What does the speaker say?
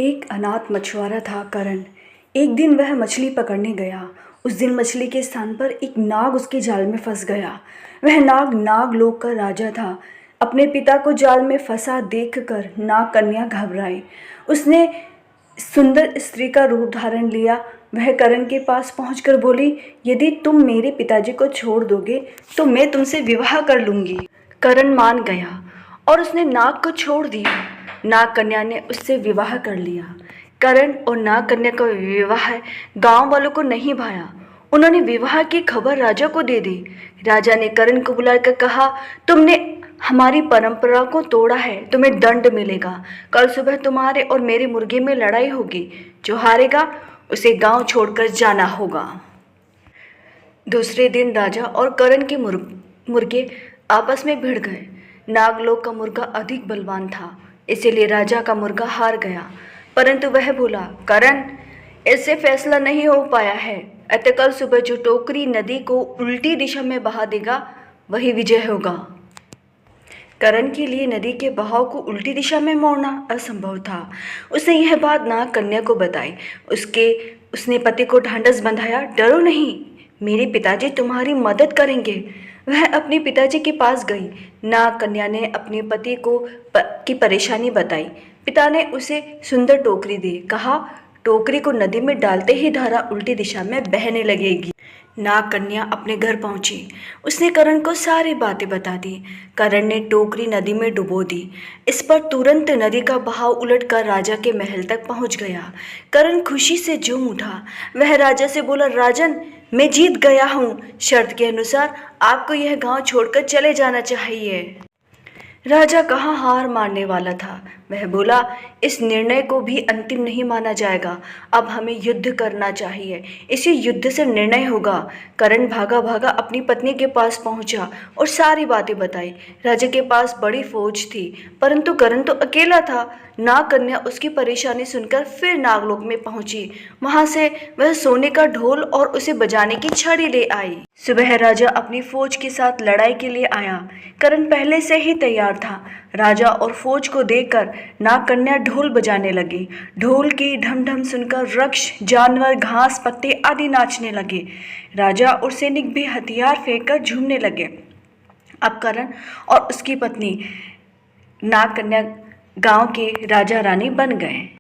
एक अनाथ मछुआरा था करण। एक दिन वह मछली पकड़ने गया। उस दिन मछली के स्थान पर एक नाग उसके जाल में फंस गया। वह नाग नागलोक का राजा था। अपने पिता को जाल में फंसा देखकर नाग कन्या घबराई। उसने सुंदर स्त्री का रूप धारण लिया। वह करण के पास पहुंचकर बोली, यदि तुम मेरे पिताजी को छोड़ दोगे तो मैं तुमसे विवाह कर लूंगी। करण मान गया और उसने नाग को छोड़ दिया। नाग कन्या ने उससे विवाह कर लिया। करण और नाग कन्या का विवाह गांव वालों को नहीं भाया। उन्होंने विवाह की खबर राजा को दे दी। राजा ने करण को बुलाकर कहा, तुमने हमारी परंपरा को तोड़ा है, तुम्हें दंड मिलेगा। कल सुबह तुम्हारे और मेरे मुर्गे में लड़ाई होगी। जो हारेगा उसे गांव छोड़कर जाना होगा। दूसरे दिन राजा और करण के मुर्गे आपस में भिड़ गए। नागलोक का मुर्गा अधिक बलवान था, इसीलिए राजा का मुर्गा हार गया। परंतु वह बोला, करण, इससे फैसला नहीं हो पाया है। अतः कल सुबह जो टोकरी नदी को उल्टी दिशा में बहा देगा वही विजय होगा। करण के लिए नदी के बहाव को उल्टी दिशा में मोड़ना असंभव था। उसने यह बात नाग कन्या को बताई। उसने पति को ढांढस बंधाया, डरो नहीं, मेरे पिताजी तुम्हारी मदद करेंगे। वह अपने पिताजी के पास गई। नाग कन्या ने अपने पति की परेशानी बताई। पिता ने उसे सुंदर टोकरी दी। कहा, टोकरी को नदी में डालते ही धारा उल्टी दिशा में बहने लगेगी। नाग कन्या अपने घर पहुंची। उसने करण को सारी बातें बता दी। करण ने टोकरी नदी में डुबो दी। इस पर तुरंत नदी का बहाव उलटकर राजा के महल तक पहुंच गया। करण खुशी से झूम उठा। वह राजा से बोला, राजन, मैं जीत गया हूँ। शर्त के अनुसार आपको यह गांव छोड़कर चले जाना चाहिए। राजा कहाँ हार मानने वाला था। वह बोला, इस निर्णय को भी अंतिम नहीं माना जाएगा। अब हमें युद्ध करना चाहिए। इसी युद्ध से निर्णय होगा। करण भागा भागा अपनी पत्नी के पास पहुंचा और सारी बातें बताई। राजा के पास बड़ी फौज थी, परंतु करण तो अकेला था। नाग कन्या उसकी परेशानी सुनकर फिर नागलोक में पहुंची। वहां से वह सोने का ढोल और उसे बजाने की छड़ी ले आई। सुबह राजा अपनी फौज के साथ लड़ाई के लिए आया। करण पहले से ही तैयार था। राजा और फौज को देखकर नाग कन्या ढोल बजाने लगी। ढोल की ढम ढम सुनकर वृक्ष, जानवर, घास, पत्ते आदि नाचने लगे। राजा और सैनिक भी हथियार फेंककर झूमने लगे। अब करण और उसकी पत्नी नाग कन्या गांव के राजा रानी बन गए।